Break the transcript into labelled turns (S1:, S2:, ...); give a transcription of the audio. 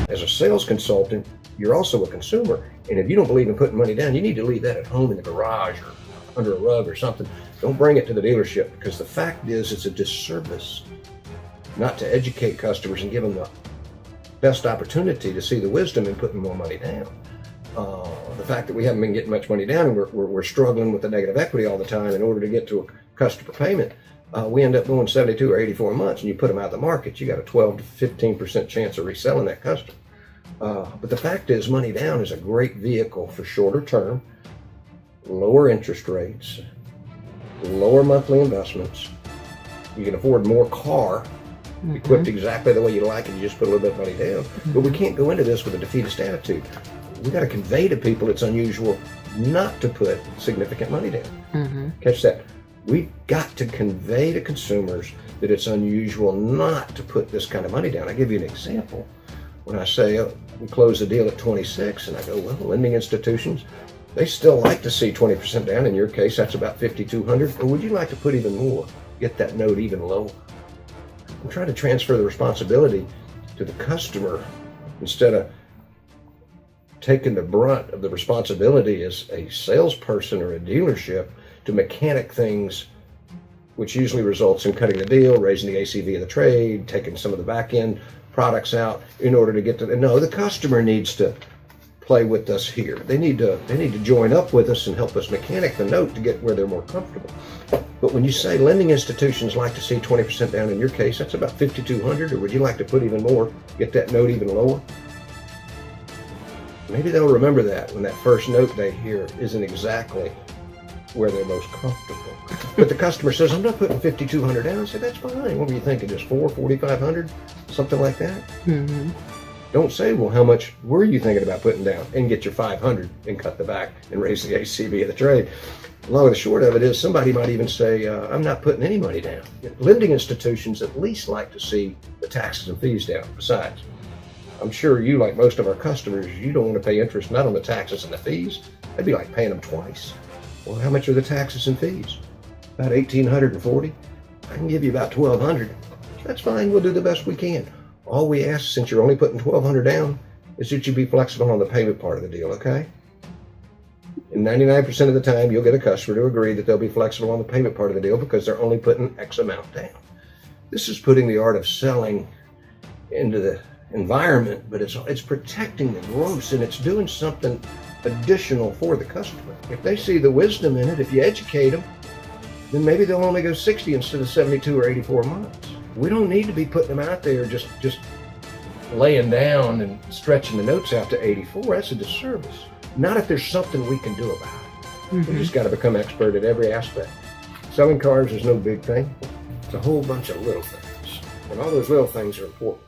S1: As a sales consultant, you're also a consumer. And if you don't believe in putting money down, you need to leave that at home in the garage or under a rug or something. Don't bring it to the dealership, because the fact is it's a disservice not to educate customers and give them the best opportunity to see the wisdom in putting more money down. The fact that we haven't been getting much money down and we're struggling with the negative equity all the time in order to get to a customer payment, we end up going 72 or 84 months, and you put them out of the market, you got a 12 to 15% chance of reselling that customer. But the fact is, money down is a great vehicle for shorter term, lower interest rates, lower monthly investments. You can afford more car, equipped exactly the way you like it. You just put a little bit of money down. But we can't go into this with a defeatist attitude. We got to convey to people it's unusual not to put significant money down. Catch that. We've got to convey to consumers that it's unusual not to put this kind of money down. I'll give you an example. When I say we close the deal at 26, and I go, well, lending institutions, they still like to see 20% down. In your case, that's about $5,200. Or would you like to put even more? Get that note even lower? I'm trying to transfer the responsibility to the customer instead of taking the brunt of the responsibility as a salesperson or a dealership to mechanic things, which usually results in cutting the deal, raising the ACV of the trade, taking some of the back end products out in order to get to no, the customer needs to play with us here. They need to join up with us and help us mechanic the note to get where they're more comfortable. But when you say lending institutions like to see 20% down, in your case, that's about $5,200, or would you like to put even more, get that note even lower? Maybe they'll remember that when that first note they hear isn't exactly where they're most comfortable. But the customer says, I'm not putting $5,200 down. I say, that's fine. What were you thinking, just $4,500, something like that? Don't say, well, how much were you thinking about putting down? And get your $500 and cut the back and raise the ACV of the trade. Long and the short of it is, somebody might even say, I'm not putting any money down. Lending institutions at least like to see the taxes and fees down. Besides, I'm sure you, like most of our customers, you don't want to pay interest not on the taxes and the fees. That'd be like paying them twice. Well, how much are the taxes and fees? About $1,840. I can give you about $1,200. That's fine. We'll do the best we can. All we ask, since you're only putting $1,200 down, is that you be flexible on the payment part of the deal, okay? And 99% of the time, you'll get a customer to agree that they'll be flexible on the payment part of the deal because they're only putting X amount down. This is putting the art of selling into the environment, but it's protecting the gross, and it's doing something additional for the customer. If they see the wisdom in it, if you educate them, then maybe they'll only go 60 instead of 72 or 84 months. We don't need to be putting them out there just laying down and stretching the notes out to 84. That's a disservice. Not if there's something we can do about it. We just got to become expert at every aspect. Selling cars is no big thing. It's a whole bunch of little things. And all those little things are important.